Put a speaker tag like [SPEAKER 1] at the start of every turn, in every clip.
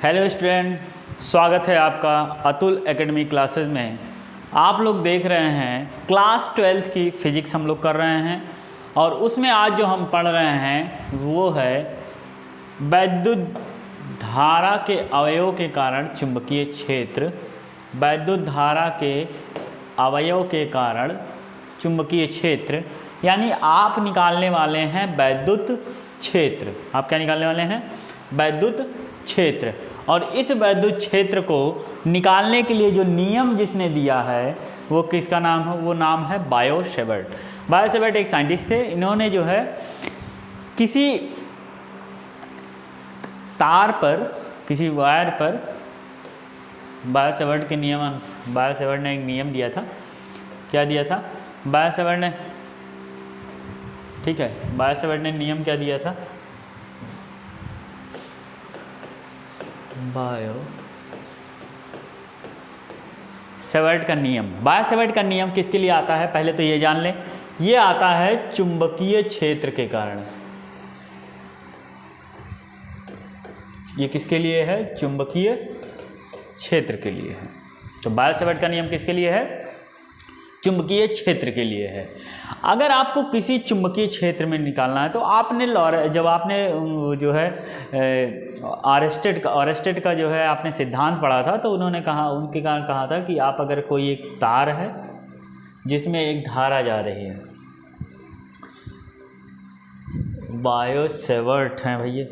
[SPEAKER 1] Hello student, स्वागत है आपका अतुल एकेडमी क्लासेस में। आप लोग देख रहे हैं क्लास 12 की फिजिक्स हम लोग कर रहे हैं और उसमें आज जो हम पढ़ रहे हैं वो है वैद्युत धारा के अवयव के कारण चुंबकीय क्षेत्र। वैद्युत धारा के अवयव के कारण चुंबकीय क्षेत्र यानी आप निकालने वाले हैं वैद्युत क्षेत्र। आप क्या निकालने वाले हैं? वैद्युत क्षेत्र। और इस वैद्युत क्षेत्र को निकालने के लिए जो नियम जिसने दिया है वो किसका नाम है? वो नाम है बायो-सेवर्ट। बायो-सेवर्ट एक साइंटिस्ट थे। इन्होंने जो है किसी तार पर, किसी वायर पर बायो-सेवर्ट के नियम, बायो-सेवर्ट ने एक नियम दिया था। क्या दिया था बायो-सेवर्ट ने? ठीक है, बायो-सेवर्ट ने नियम क्या दिया था? बायो-सेवर्ट का नियम। बायो-सेवर्ट का नियम किसके लिए आता है पहले तो ये जान लें। ये आता है चुंबकीय क्षेत्र के कारण। ये किसके लिए है? चुंबकीय क्षेत्र के लिए है। तो बायो-सेवर्ट का नियम किसके लिए है? चुंबकीय क्षेत्र के लिए है। अगर आपको किसी चुंबकीय क्षेत्र में निकालना है तो आपने जब आपने जो है ऑरेस्टेड का जो है आपने सिद्धांत पढ़ा था तो उन्होंने कहा, उनके कारण कहा था कि आप अगर कोई एक तार है जिसमें एक धारा जा रही है, बायो-सेवर्ट है भैया,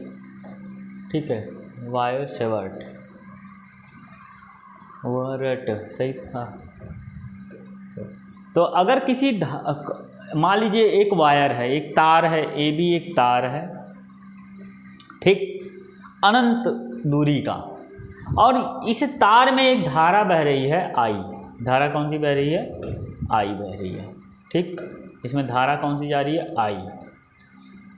[SPEAKER 1] ठीक है, बायो-सेवर्ट वर्ट सही था। तो अगर किसी मान लीजिए एक वायर है, एक तार है, ए बी एक तार है, ठीक, अनंत दूरी का, और इस तार में एक धारा बह रही है आई। धारा कौन सी बह रही है? आई बह रही है, ठीक। इसमें धारा कौन सी जा रही है? आई।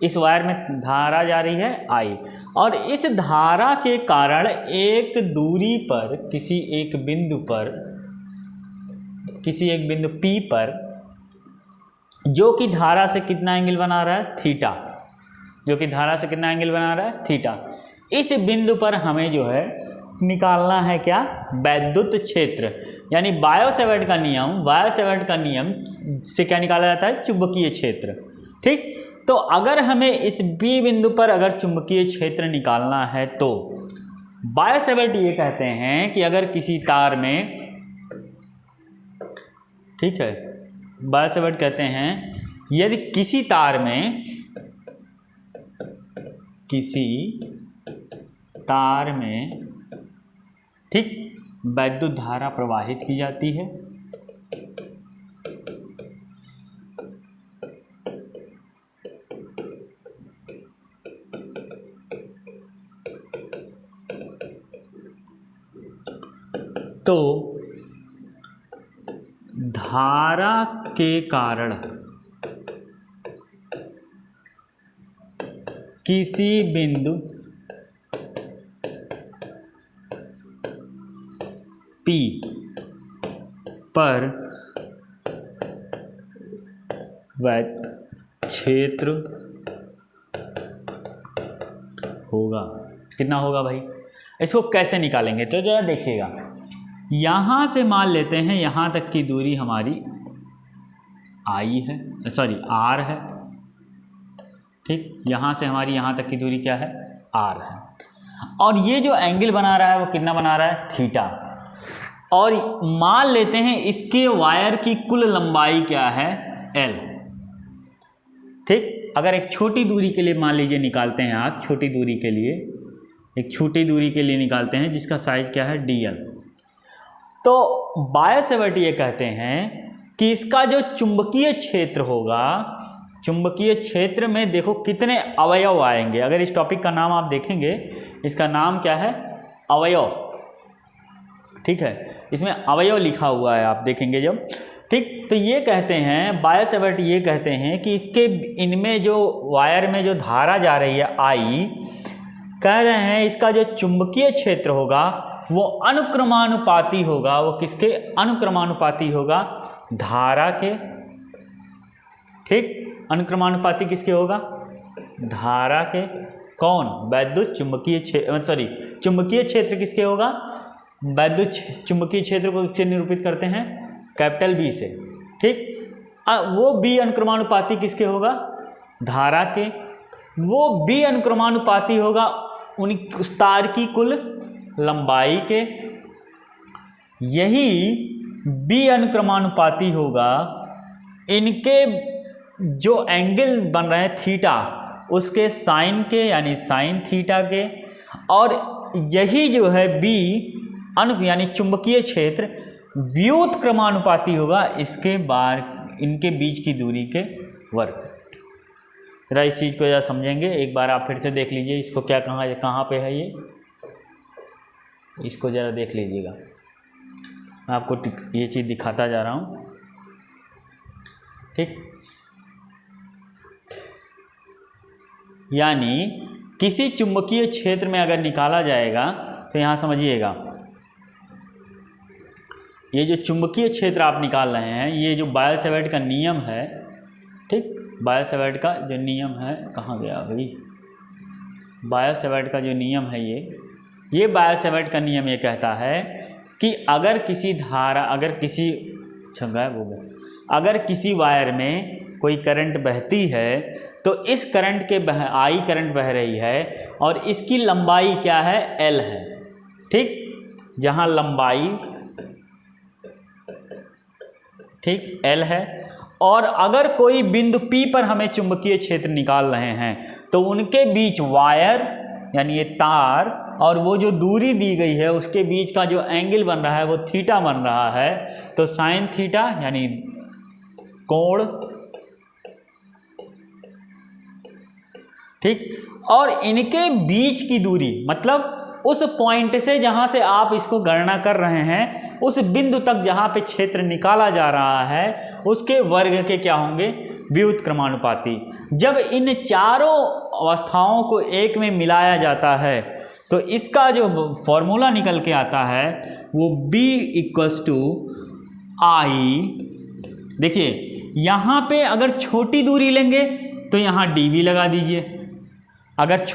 [SPEAKER 1] इस वायर में धारा जा रही है आई, और इस धारा के कारण एक दूरी पर, किसी एक बिंदु P पर, जो कि धारा से कितना एंगल बना रहा है? थीटा। जो कि धारा से कितना एंगल बना रहा है? थीटा। इस बिंदु पर हमें जो है निकालना है क्या? वैद्युत क्षेत्र। यानी बायो-सेवर्ट का नियम से क्या निकाला जाता है? चुंबकीय क्षेत्र, ठीक। तो अगर हमें इस बी बिंदु पर अगर चुंबकीय क्षेत्र निकालना है तो बायो-सेवर्ट ये कहते हैं कि अगर किसी तार में, ठीक है, बायो-सेवर्ट कहते हैं यदि किसी तार में ठीक वैद्युत धारा प्रवाहित की जाती है, तो धारा के कारण किसी बिंदु P पर वैद्युत क्षेत्र होगा। कितना होगा भाई? इसको कैसे निकालेंगे तो जरा देखिएगा। यहाँ से मान लेते हैं यहाँ तक की दूरी हमारी आई है, सॉरी आर है, ठीक। यहाँ से हमारी यहाँ तक की दूरी क्या है? आर है। और ये जो एंगल बना रहा है वो कितना बना रहा है? थीटा। और मान लेते हैं इसके वायर की कुल लंबाई क्या है? एल, ठीक। अगर एक छोटी दूरी के लिए मान लीजिए निकालते हैं आप, छोटी दूरी के लिए, एक छोटी दूरी के लिए निकालते हैं जिसका साइज क्या है? dl। तो बायो-सेवर्ट ये कहते हैं कि इसका जो चुंबकीय क्षेत्र होगा, चुंबकीय क्षेत्र में देखो कितने अवयव आएंगे। अगर इस टॉपिक का नाम आप देखेंगे, इसका नाम क्या है? अवयव, ठीक है। इसमें अवयव लिखा हुआ है, आप देखेंगे जब, ठीक। तो ये कहते हैं, बायो-सेवर्ट ये कहते हैं कि इसके इनमें जो वायर में जो धारा जा रही है आई, कह रहे हैं इसका जो चुंबकीय क्षेत्र होगा वो अनुक्रमानुपाती होगा। वो किसके? अनुक्रमानुपाती होगा? धारा के, ठीक। अनुक्रमानुपाती किसके होगा? धारा के कौन? वैद्युत चुंबकीय क्षेत्र, चुंबकीय क्षेत्र किसके होगा? वैद्युत चुंबकीय क्षेत्र को किससे निरूपित करते हैं? कैपिटल बी से, ठीक। वो बी अनुक्रमानुपाती किसके होगा? धारा के। वो बी अनुक्रमानुपाती होगा उस तार की कुल लंबाई के। यही बी अनुक्रमानुपाती होगा इनके जो एंगल बन रहे हैं थीटा, उसके साइन के, यानी साइन थीटा के। और यही जो है बी यानी चुंबकीय क्षेत्र व्युत क्रमानुपाती होगा इसके इनके बीच की दूरी के वर्ग। जरा इस चीज़ को जरा समझेंगे, एक बार आप फिर से देख लीजिए इसको, क्या कहाँ पे है ये, इसको ज़रा देख लीजिएगा। मैं आपको ये चीज़ दिखाता जा रहा हूँ, ठीक। यानी किसी चुंबकीय क्षेत्र में अगर निकाला जाएगा तो यहाँ समझिएगा, ये जो चुंबकीय क्षेत्र आप निकाल रहे हैं, ये जो बायो-सैवर्ट का नियम है, ठीक, बायो-सैवर्ट का जो नियम है, कहाँ गया भाई, बायो-सैवर्ट का जो नियम है ये बायो-सैवर्ट का नियम ये कहता है कि अगर किसी धारा, अगर किसी गायब हो गया, अगर किसी वायर में कोई करंट बहती है तो इस करंट के आई करंट बह रही है और इसकी लंबाई क्या है? एल है, ठीक। जहाँ लंबाई, ठीक, एल है। और अगर कोई बिंदु P पर हमें चुंबकीय क्षेत्र निकाल रहे हैं तो उनके बीच वायर यानी ये तार और वो जो दूरी दी गई है उसके बीच का जो एंगल बन रहा है वो थीटा बन रहा है। तो साइन थीटा यानी कोण, ठीक। और इनके बीच की दूरी मतलब उस पॉइंट से जहां से आप इसको गणना कर रहे हैं, उस बिंदु तक जहां पे क्षेत्र निकाला जा रहा है उसके वर्ग के क्या होंगे? व्युत क्रमानुपाती। जब इन चारों अवस्थाओं को एक में मिलाया जाता है तो इसका जो फॉर्मूला निकल के आता है वो B = I। देखिए यहाँ पे अगर छोटी दूरी लेंगे तो यहाँ dV लगा दीजिए, अगर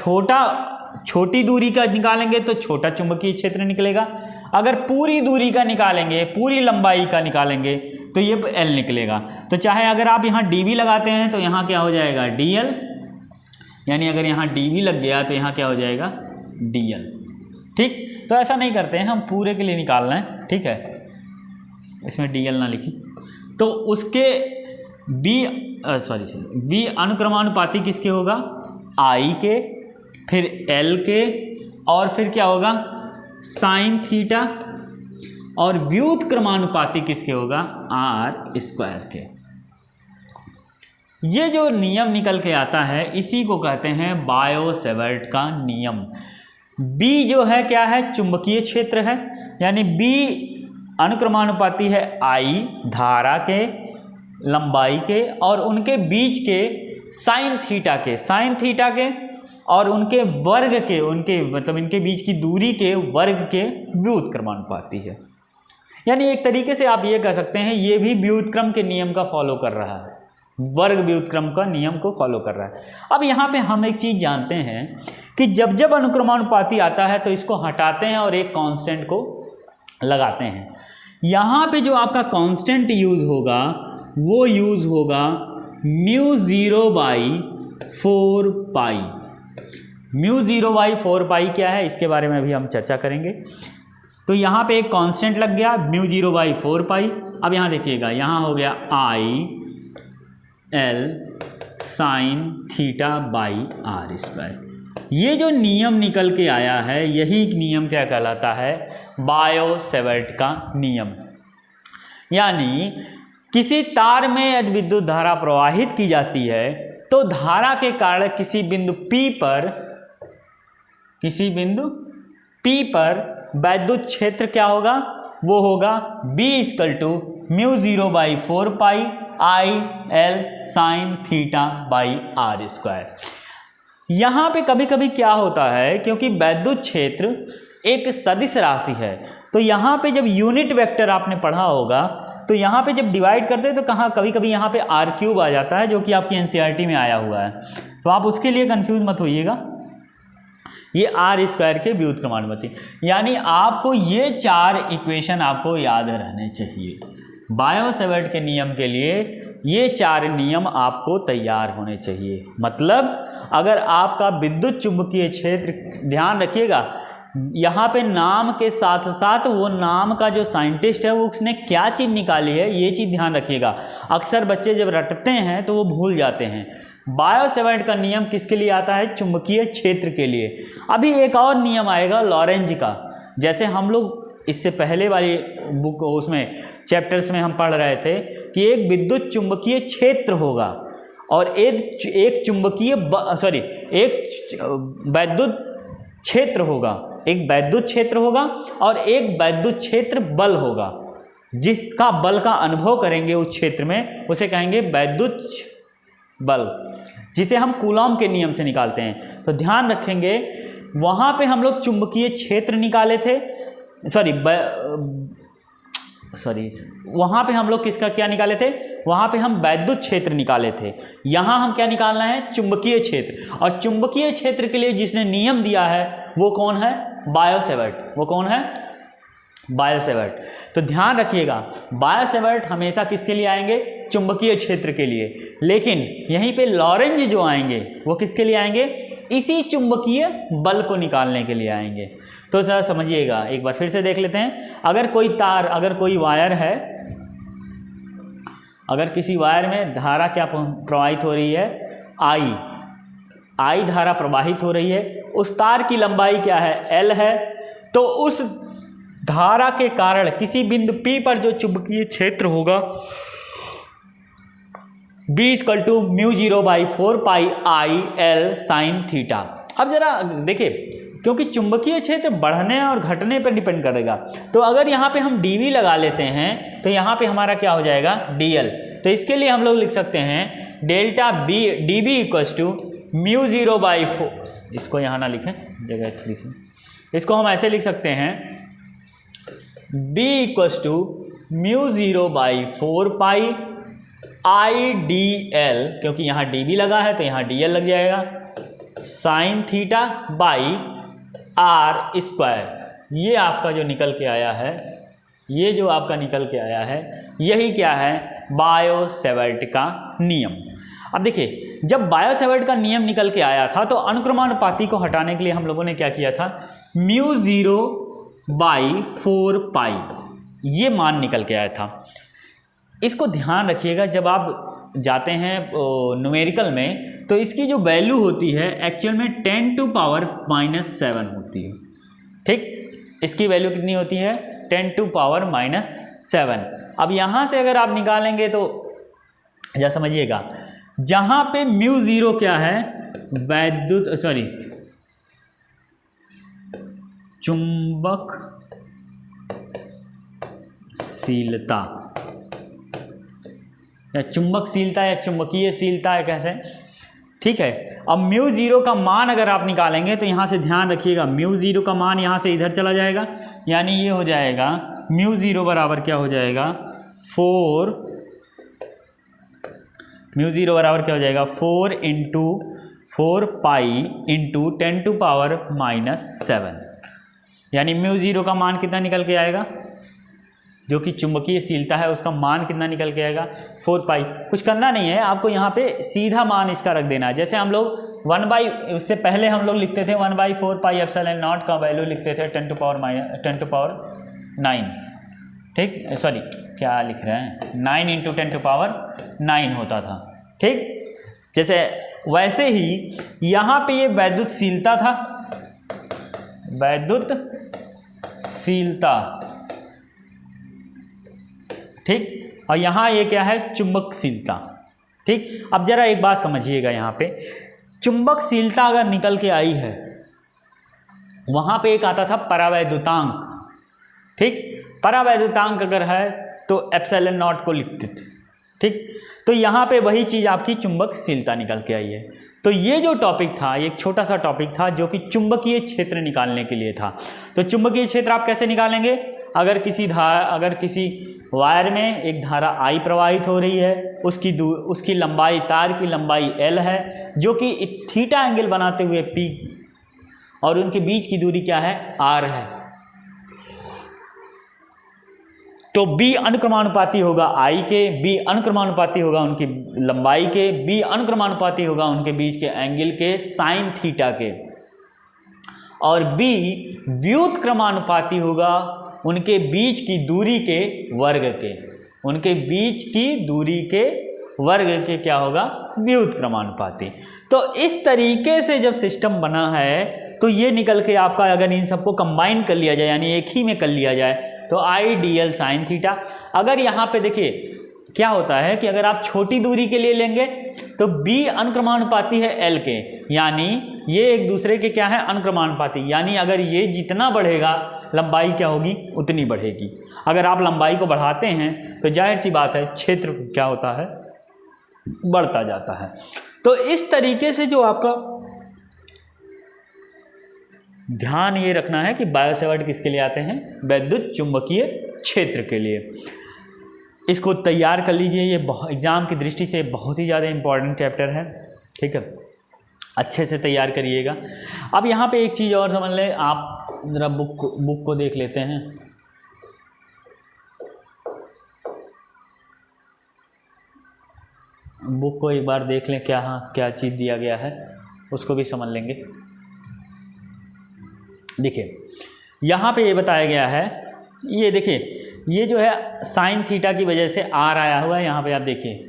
[SPEAKER 1] छोटी दूरी का निकालेंगे तो छोटा चुंबकीय क्षेत्र निकलेगा, अगर पूरी दूरी का निकालेंगे, पूरी लंबाई का निकालेंगे तो ये L निकलेगा। तो चाहे अगर आप यहाँ dV लगाते हैं तो यहाँ क्या हो जाएगा? DL, यानी अगर यहाँ dV लग गया तो यहाँ क्या हो जाएगा? DL, ठीक। तो ऐसा नहीं करते हैं, हम पूरे के लिए निकाल रहे हैं, ठीक है, इसमें DL ना लिखें। तो उसके B अनुक्रमानुपाती किसके होगा? I के, फिर L के, और फिर क्या होगा? Sine theta. और व्युत क्रमानुपाती किसके होगा? R² के। ये जो नियम निकल के आता है इसी को कहते हैं बायो-सैवर्ट का नियम। B जो है क्या है? चुंबकीय क्षेत्र है, यानी B अनुक्रमानुपाती है I धारा के, लंबाई के और उनके बीच के साइन थीटा के और उनके वर्ग के, उनके मतलब इनके बीच की दूरी के वर्ग के व्युत क्रमानुपाती है। यानी एक तरीके से आप ये कह सकते हैं ये भी व्युत्क्रम के नियम का फॉलो कर रहा है, वर्ग व्युत्क्रम का नियम को फॉलो कर रहा है। अब यहाँ पे हम एक चीज़ जानते हैं कि जब जब अनुक्रमानुपाती आता है तो इसको हटाते हैं और एक कांस्टेंट को लगाते हैं। यहाँ पे जो आपका कांस्टेंट यूज़ होगा वो यूज़ होगा μ0/4π। μ0/4π क्या है इसके बारे में भी हम चर्चा करेंगे। तो यहाँ पे एक कांस्टेंट लग गया μ0/4π। अब यहाँ देखिएगा, यहाँ हो गया IL sin θ/r²। ये जो नियम निकल के आया है यही नियम क्या कहलाता है? बायो-सैवर्ट का नियम। यानी किसी तार में यदि विद्युत धारा प्रवाहित की जाती है तो धारा के कारण किसी बिंदु P पर वैद्युत क्षेत्र क्या होगा? वो होगा B = μ0/4π IL sin θ/r²। यहाँ पे कभी कभी क्या होता है, क्योंकि वैद्युत क्षेत्र एक सदिश राशि है तो यहाँ पे जब यूनिट वेक्टर आपने पढ़ा होगा तो यहाँ पे जब डिवाइड करते हैं तो कभी कभी यहाँ पे r³ आ जाता है जो कि आपकी NCERT में आया हुआ है। तो आप उसके लिए कंफ्यूज मत होइएगा, ये आर स्क्वायर के व्युत्क्रमानुपाती। यानी आपको ये 4 इक्वेशन आपको याद रहने चाहिए। बायो-सेवर्ट के नियम के लिए ये 4 नियम आपको तैयार होने चाहिए। मतलब अगर आपका विद्युत चुंबकीय क्षेत्र, ध्यान रखिएगा यहाँ पे नाम के साथ साथ वो नाम का जो साइंटिस्ट है वो उसने क्या चीज़ निकाली है ये चीज़ ध्यान रखिएगा। अक्सर बच्चे जब रटते हैं तो वो भूल जाते हैं। बायो-सेवर्ट का नियम किसके लिए आता है? चुंबकीय क्षेत्र के लिए। अभी एक और नियम आएगा लॉरेंज का। जैसे हम लोग इससे पहले वाली बुक उसमें चैप्टर्स में हम पढ़ रहे थे कि एक विद्युत चुंबकीय क्षेत्र होगा और एक चुंबकीय एक वैद्युत क्षेत्र होगा, एक वैद्युत क्षेत्र होगा और एक वैद्युत क्षेत्र बल होगा। जिसका बल का अनुभव करेंगे उस क्षेत्र में उसे कहेंगे वैद्युत बल, जिसे हम कूलॉम के नियम से निकालते हैं। तो ध्यान रखेंगे वहाँ पे हम लोग चुंबकीय क्षेत्र निकाले थे, वहाँ पे हम लोग किसका क्या निकाले थे? वहाँ पे हम वैद्युत क्षेत्र निकाले थे। यहाँ हम क्या निकालना है? चुंबकीय क्षेत्र। और चुंबकीय क्षेत्र के लिए जिसने नियम दिया है वो कौन है? बायो-सेवर्ट। वो कौन है? बायो-सेवर्ट। तो ध्यान रखिएगा बायो-सेवर्ट हमेशा किसके लिए आएंगे? चुंबकीय क्षेत्र के लिए। लेकिन यहीं पे लॉरेंज जो आएंगे वो किसके लिए आएंगे? इसी चुंबकीय बल को निकालने के लिए आएंगे। तो जरा समझिएगा, एक बार फिर से देख लेते हैं। अगर कोई तार, अगर कोई वायर है, अगर किसी वायर में धारा क्या प्रवाहित हो रही है? आई धारा प्रवाहित हो रही है। उस तार की लंबाई क्या है? L है। तो उस धारा के कारण किसी बिंदु P पर जो चुंबकीय क्षेत्र होगा B = μ0/4 pi I L sin theta. अब जरा देखिए, क्योंकि चुंबकीय क्षेत्र बढ़ने और घटने पर डिपेंड करेगा, तो अगर यहाँ पे हम dV लगा लेते हैं तो यहाँ पे हमारा क्या हो जाएगा? dl। तो इसके लिए हम लोग लिख सकते हैं डेल्टा B dB = μ0/4। इसको यहाँ ना लिखें, जगह थोड़ी सी, इसको हम ऐसे लिख सकते हैं B = μ0/4 पाई IDL, क्योंकि यहाँ dB लगा है तो यहाँ dl लग जाएगा, sine theta by r square. ये आपका जो निकल के आया है, ये जो आपका निकल के आया है, यही क्या है? बायो-सेवर्ट का नियम। अब देखिए, जब बायो-सेवर्ट का नियम निकल के आया था तो अनुक्रमानुपाती को हटाने के लिए हम लोगों ने क्या किया था? μ0/4 पाई, ये मान निकल के आया था। इसको ध्यान रखिएगा, जब आप जाते हैं न्यूमेरिकल में तो इसकी जो वैल्यू होती है एक्चुअल में 10⁻⁻7 होती है। ठीक, इसकी वैल्यू कितनी होती है? 10⁻⁻7। अब यहाँ से अगर आप निकालेंगे तो या समझिएगा, जहाँ पे μ0 क्या है? वैद्युत चुंबकशीलता या चुंबकशीलता या चुंबकीयशीलता है, कैसे? ठीक है। अब μ0 का मान अगर आप निकालेंगे तो यहाँ से ध्यान रखिएगा, μ0 का मान यहाँ से इधर चला जाएगा, यानी ये हो जाएगा μ0 बराबर क्या हो जाएगा? 4 × 4 पाई × 10⁻⁻7, यानी μ0 का मान कितना निकल के आएगा? जो कि चुंबकीयशीलता है उसका मान कितना निकल के आएगा? 4 पाई। कुछ करना नहीं है आपको, यहाँ पे सीधा मान इसका रख देना है। जैसे हम लोग उससे पहले हम लोग लिखते थे 1/4 पाई एप्सिलॉन नॉट का वैल्यू लिखते थे 10⁻⁹। ठीक, सॉरी क्या लिख रहे हैं? 9 × 10⁹ होता था। ठीक, जैसे वैसे ही यहाँ पे ये वैद्युतशीलता था, वैद्युतशीलता। ठीक, और यहाँ ये क्या है? चुंबकशीलता। ठीक, अब जरा एक बात समझिएगा, यहाँ पे चुंबकशीलता अगर निकल के आई है, वहाँ पे एक आता था परावैद्युतांक। ठीक, परावैद्युतांक अगर है तो एप्सिलॉन नॉट को लिखते थे। ठीक, तो यहाँ पे वही चीज़ आपकी चुंबकशीलता निकल के आई है। तो ये जो टॉपिक था, एक छोटा सा टॉपिक था जो कि चुंबकीय क्षेत्र निकालने के लिए था। तो चुंबकीय क्षेत्र आप कैसे निकालेंगे? अगर किसी वायर में एक धारा I प्रवाहित हो रही है, उसकी लंबाई, तार की लंबाई L है, जो कि थीटा एंगल बनाते हुए P, और उनके बीच की दूरी क्या है, r है। तो b अनुक्रमानुपाती होगा I के, b अनुक्रमानुपाती होगा उनकी लंबाई के, b अनुक्रमानुपाती होगा उनके बीच के एंगल के साइन थीटा के, और b व्युत्क्रमानुपाती होगा उनके बीच की दूरी के वर्ग के, उनके बीच की दूरी के वर्ग के क्या होगा, व्युत्क्रमानुपाती। तो इस तरीके से जब सिस्टम बना है तो ये निकल के आपका, अगर इन सबको कंबाइन कर लिया जाए यानी एक ही में कर लिया जाए तो I D L sine theta. अगर यहाँ पे देखिए क्या होता है कि अगर आप छोटी दूरी के लिए लेंगे तो b अनुक्रमानुपाती है l के, यानी ये एक दूसरे के क्या है, अनुक्रमानुपाती, यानी अगर ये जितना बढ़ेगा लंबाई क्या होगी, उतनी बढ़ेगी। अगर आप लंबाई को बढ़ाते हैं तो जाहिर सी बात है क्षेत्र क्या होता है, बढ़ता जाता है। तो इस तरीके से जो आपका ध्यान ये रखना है कि बायो सेवर्ट किसके लिए आते हैं, वैद्युत चुंबकीय क्षेत्र के लिए। इसको तैयार कर लीजिए, ये एग्जाम की दृष्टि से बहुत ही ज़्यादा इम्पॉर्टेंट चैप्टर है, ठीक है, अच्छे से तैयार करिएगा। अब यहाँ पे एक चीज़ और समझ लें, आप ज़रा बुक को देख लेते हैं। बुक को एक बार देख लें, क्या चीज़ दिया गया है उसको भी समझ लेंगे। देखिए यहाँ पे ये बताया गया है, ये देखिए ये जो है साइन थीटा की वजह से आर आया हुआ है। यहाँ पे आप देखिए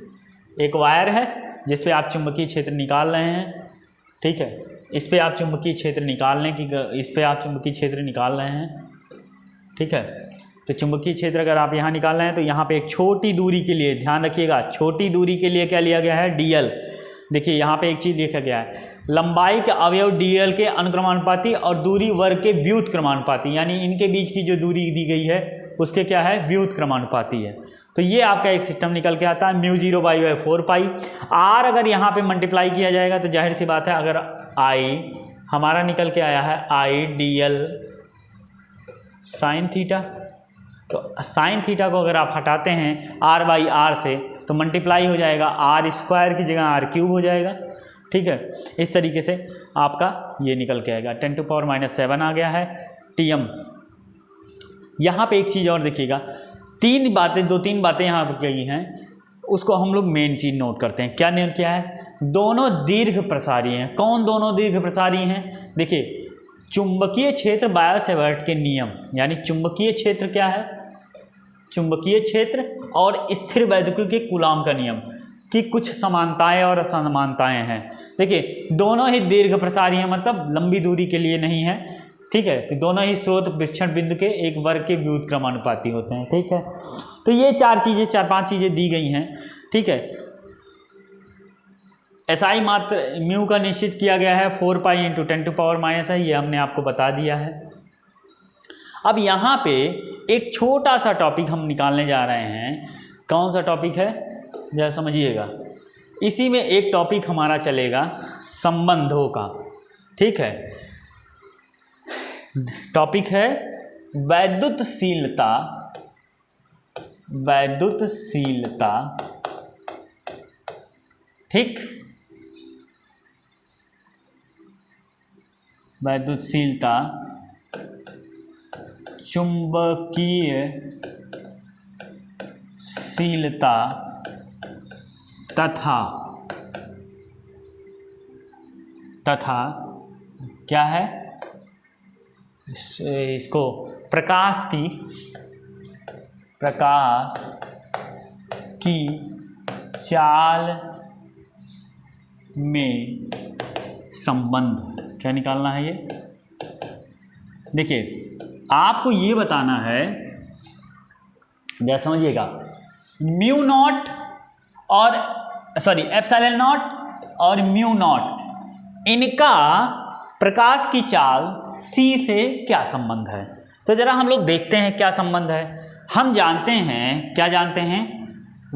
[SPEAKER 1] एक वायर है जिस पे आप चुंबकीय क्षेत्र निकाल रहे हैं, ठीक है, इस पे आप चुंबकीय क्षेत्र निकाल रहे हैं, ठीक है। तो चुंबकीय क्षेत्र अगर आप यहाँ निकाल रहे हैं तो यहाँ पे एक छोटी दूरी के लिए ध्यान रखिएगा, छोटी दूरी के लिए क्या लिया गया है, dl। देखिए यहाँ पे एक चीज़ लिखा गया है, लंबाई के अवयव dl के अनुक्रमानुपाती और दूरी वर्ग के व्युत्क्रमानुपाती, यानी इनके बीच की जो दूरी दी गई है उसके क्या है, व्युत्क्रमानुपाती है। तो ये आपका एक सिस्टम निकल के आता है, μ0/4π। r अगर यहाँ पे मल्टीप्लाई किया जाएगा तो जाहिर सी बात है, अगर i हमारा निकल के आया है i dl साइन थीटा, तो साइन थीटा को अगर आप हटाते हैं r/r से तो मल्टीप्लाई हो जाएगा, r² की जगह r³ हो जाएगा, ठीक है। इस तरीके से आपका ये निकल के आएगा, 10⁻⁷ आ गया है Tm। यहाँ पे एक चीज़ और देखिएगा, दो तीन बातें यहाँ पर कही हैं, उसको हम लोग मेन चीज़ नोट करते हैं। क्या नोट किया है, दोनों दीर्घ प्रसारी हैं। कौन दोनों दीर्घ प्रसारी हैं, देखिए चुंबकीय क्षेत्र बायो सेवर्ट के नियम, यानी चुंबकीय क्षेत्र क्या है, चुंबकीय क्षेत्र और स्थिर वैद्युतिक के कूलॉम का नियम की कुछ समानताएं और असमानताएं हैं। देखिए दोनों ही दीर्घ प्रसारी हैं, मतलब लंबी दूरी के लिए नहीं है, ठीक है। तो दोनों ही स्रोत विक्षण बिंदु के एक वर्ग के व्युत्क्रमानुपाती होते हैं, ठीक है। तो ये चार पांच चीज़ें दी गई हैं, ठीक है। SI मात्र म्यू का निश्चित किया गया है 4π × 10⁻⁻, ये हमने आपको बता दिया है। अब यहाँ पे एक छोटा सा टॉपिक हम निकालने जा रहे हैं। कौन सा टॉपिक है, जरा समझिएगा। इसी में एक टॉपिक हमारा चलेगा संबंधों का, ठीक है। टॉपिक है वैद्युतशीलता, ठीक, वैद्युतशीलता चुंबकीयशीलता तथा क्या है, इसको प्रकाश की चाल में संबंध, क्या निकालना है ये। देखिए आपको ये बताना है, जरा समझिएगा, μ0 और ε0 और μ0 इनका प्रकाश की चाल c से क्या संबंध है। तो जरा हम लोग देखते हैं क्या संबंध है। हम जानते हैं, क्या जानते हैं,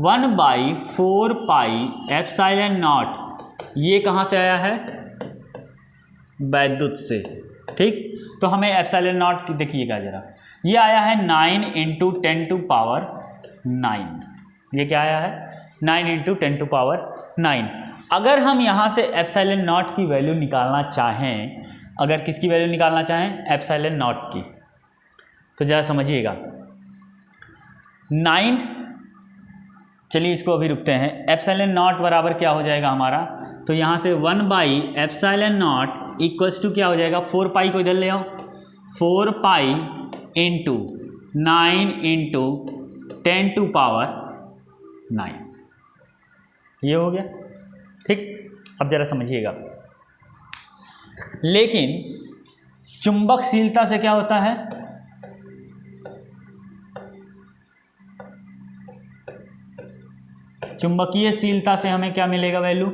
[SPEAKER 1] 1/4πε0, ये कहाँ से आया है, वैद्युत से, ठीक। तो हमें ε0 देखिएगा जरा, ये आया है 9 × 10⁻9, ये क्या आया है, 9 × 10⁻9। अगर हम यहाँ से ε0 की वैल्यू निकालना चाहें अगर किसकी वैल्यू निकालना चाहें, एप्सिलॉन नॉट की। तो जरा समझिएगा 9, चलिए इसको अभी रुकते हैं। एप्सिलॉन नॉट बराबर क्या हो जाएगा हमारा, तो यहाँ से 1 एप्सिलॉन नॉट इक्वल्स टू क्या हो जाएगा, 4 पाई को इधर ले आओ, 4 pi into 9 into 10 to power 9, ये हो गया। ठीक, अब जरा समझिएगा, लेकिन चुंबकशीलता से क्या होता है, चुंबकीयशीलता से हमें क्या मिलेगा value,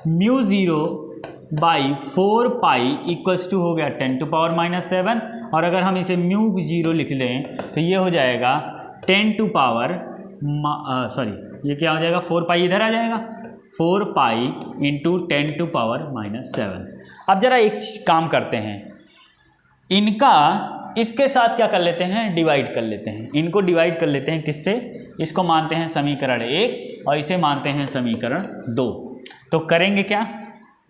[SPEAKER 1] mu 0/4 pi equals to हो गया 10 टू पावर -7, और अगर हम इसे म्यू 0 लिख लें तो ये हो जाएगा 10 टू पावर ये क्या हो जाएगा, 4 पाई इधर आ जाएगा, 4 पाई इंटू 10 टू पावर -7। अब जरा एक काम करते हैं, इनका इसके साथ क्या कर लेते हैं, डिवाइड कर लेते हैं, इनको डिवाइड कर लेते हैं किससे, इसको मानते हैं समीकरण 1 और इसे मानते हैं समीकरण 2। तो करेंगे क्या,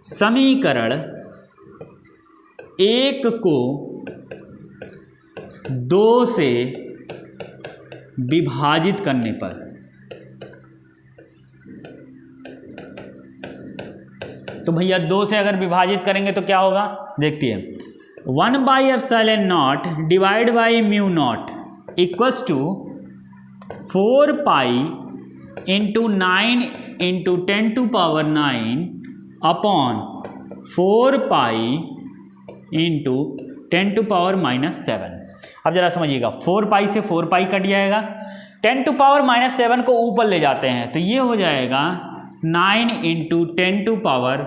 [SPEAKER 1] समीकरण 1 को 2 से विभाजित करने पर, तो भैया 2 से अगर विभाजित करेंगे तो क्या होगा, देखिए epsilon naught divide by mu naught equals to 4 pi into 9 into 10 to power 9 upon 4 pi into 10 to power -7। अब जरा समझिएगा, 4 पाई से 4 पाई कट जाएगा, 10 टू पावर -7 को ऊपर ले जाते हैं तो ये हो जाएगा 9 into 10 to power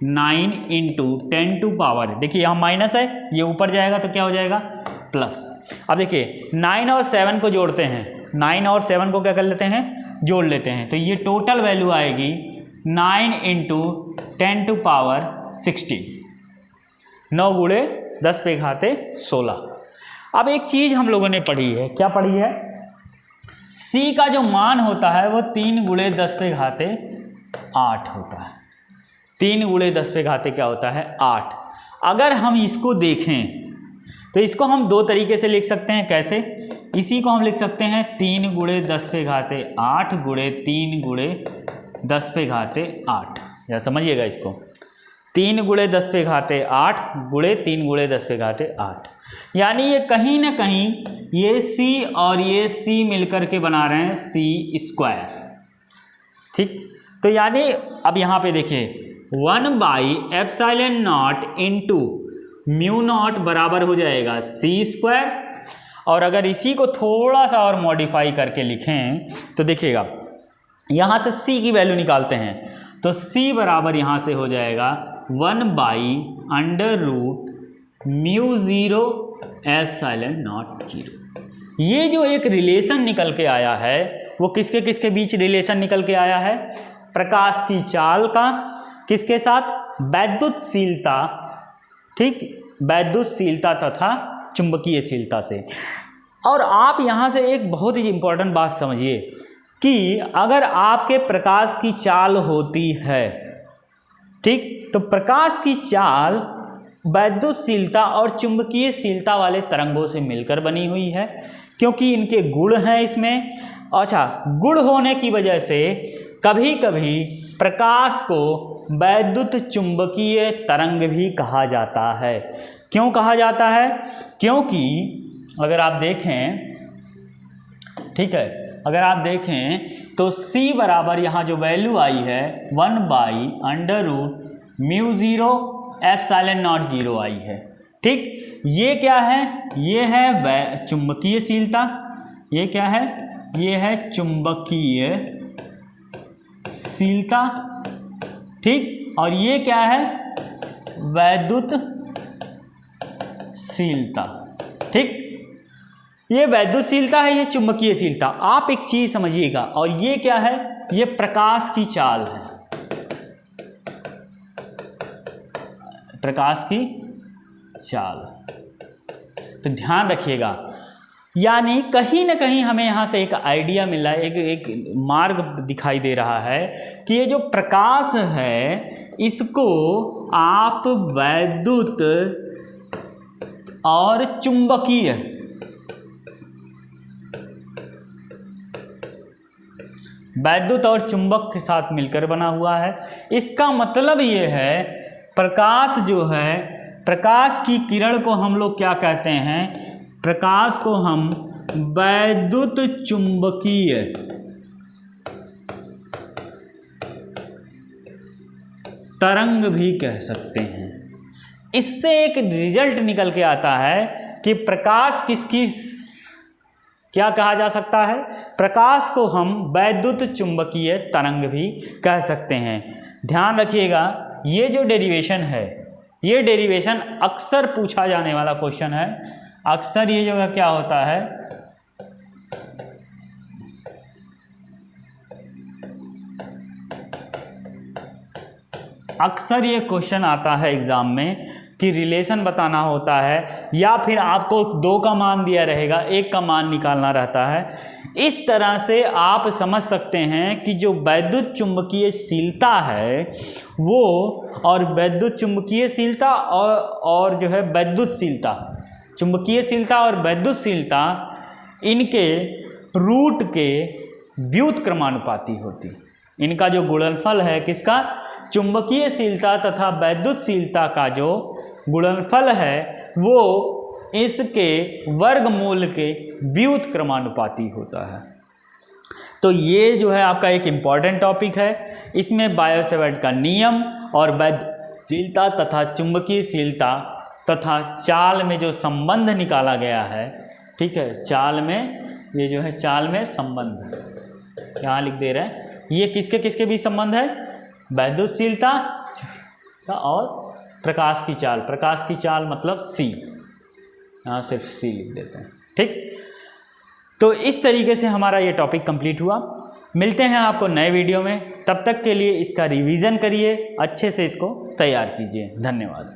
[SPEAKER 1] 9 into 10 to power, देखिए यहाँ माइनस है, ये ऊपर जाएगा तो क्या हो जाएगा, प्लस। अब देखिए 9 और 7 को जोड़ते हैं, 9 और 7 को क्या कर लेते हैं, जोड़ लेते हैं, तो ये टोटल वैल्यू आएगी 9 इंटू 10 टू पावर 16, 9 गुणे 10 पे घाते 16। अब एक चीज़ हम लोगों ने पढ़ी है, क्या पढ़ी है, C का जो मान होता है वो 3 गुणे 10 पे घाते 8 होता है, 3 गुणे 10 पे घाते क्या होता है, 8। अगर हम इसको देखें तो इसको हम 2 तरीके से लिख सकते हैं, कैसे, इसी को हम लिख सकते हैं 3 गुणे 10 पे घाते 8 गुणे 3 गुणे 10 पे घाते 8। या समझिएगा इसको, 3 गुणे 10 पे घाते 8 गुणे 3 गुणे 10 पे घाते 8, यानी ये कहीं ना कहीं ये C और ये C मिलकर के बना रहे हैं C²। ठीक, तो यानी अब यहाँ पे देखिए epsilon not into mu naught बराबर हो जाएगा C², और अगर इसी को थोड़ा सा और मॉडिफाई करके लिखें तो देखिएगा यहाँ से C की वैल्यू निकालते हैं तो C बराबर यहाँ से हो जाएगा 1/√μ 0 एप्सिलॉन नॉट 0। ये जो एक रिलेशन निकल के आया है वो किसके किसके बीच रिलेशन निकल के आया है, प्रकाश की चाल का किसके साथ, वैद्युतशीलता, ठीक, वैद्युतशीलता तथा चुंबकीयशीलता से। और आप यहाँ से एक बहुत ही इंपॉर्टेंट बात समझिए कि अगर आपके प्रकाश की चाल होती है, ठीक, तो प्रकाश की चाल वैद्युतशीलता और चुंबकीयशीलता वाले तरंगों से मिलकर बनी हुई है, क्योंकि इनके गुण हैं इसमें। अच्छा, गुण होने की वजह से कभी कभी प्रकाश को वैद्युत चुंबकीय तरंग भी कहा जाता है। क्यों कहा जाता है, क्योंकि अगर आप देखें, ठीक है, अगर आप देखें तो C बराबर यहाँ जो वैल्यू आई है 1/√μ 0 एप्सिलॉन नॉट 0 आई है। ठीक, ये क्या है, ये है चुंबकीयशीलता, ये क्या है, ये है चुंबकीयशीलता, ठीक, और ये क्या है, वैद्युतशीलता। ठीक, ये वैद्युतशीलता है, ये चुंबकीयशीलता। आप एक चीज समझिएगा, और ये क्या है, ये प्रकाश की चाल है, प्रकाश की चाल। तो ध्यान रखिएगा, यानी कहीं ना कहीं हमें यहाँ से एक आइडिया मिला है, एक मार्ग दिखाई दे रहा है कि ये जो प्रकाश है इसको आप वैद्युत और चुंबकीय वैद्युत और चुंबक के साथ मिलकर बना हुआ है। इसका मतलब ये है प्रकाश जो है, प्रकाश की किरण को हम लोग क्या कहते हैं, प्रकाश को हम वैद्युत चुंबकीय तरंग भी कह सकते हैं। इससे एक रिजल्ट निकल के आता है कि प्रकाश किसकी क्या कहा जा सकता है, प्रकाश को हम वैद्युत चुंबकीय तरंग भी कह सकते हैं। ध्यान रखिएगा, ये जो डेरिवेशन है, ये डेरिवेशन अक्सर पूछा जाने वाला क्वेश्चन है। अक्सर ये जो है क्या होता है, अक्सर ये क्वेश्चन आता है एग्जाम में कि रिलेशन बताना होता है, या फिर आपको 2 का मान दिया रहेगा, 1 का मान निकालना रहता है। इस तरह से आप समझ सकते हैं कि जो वैद्युत चुंबकीयशीलता है वो, और वैद्युत चुंबकीयशीलता और जो है वैद्युतशीलता, चुंबकीयशीलता और वैद्युतशीलता, इनके रूट के व्युत्क्रमानुपाती होती। इनका जो गुणनफल है किसका, चुंबकीयशीलता तथा वैद्युतशीलता का जो गुणनफल है वो इसके वर्गमूल के व्युत्क्रमानुपाती होता है। तो ये जो है आपका एक इम्पॉर्टेंट टॉपिक है। इसमें बायो-सेवर्ट का नियम और वैद्युतशीलता तथा चुंबकीयशीलता तथा चाल में जो संबंध निकाला गया है, ठीक है, चाल में ये जो है चाल में संबंध यहाँ लिख दे रहे हैं, ये किसके किसके बीच संबंध है, वैद्युतशीलता और प्रकाश की चाल। प्रकाश की चाल मतलब सी, यहाँ सिर्फ सी लिख देते हैं, ठीक। तो इस तरीके से हमारा ये टॉपिक कंप्लीट हुआ। मिलते हैं आपको नए वीडियो में, तब तक के लिए इसका रिवीजन करिए, अच्छे से इसको तैयार कीजिए। धन्यवाद।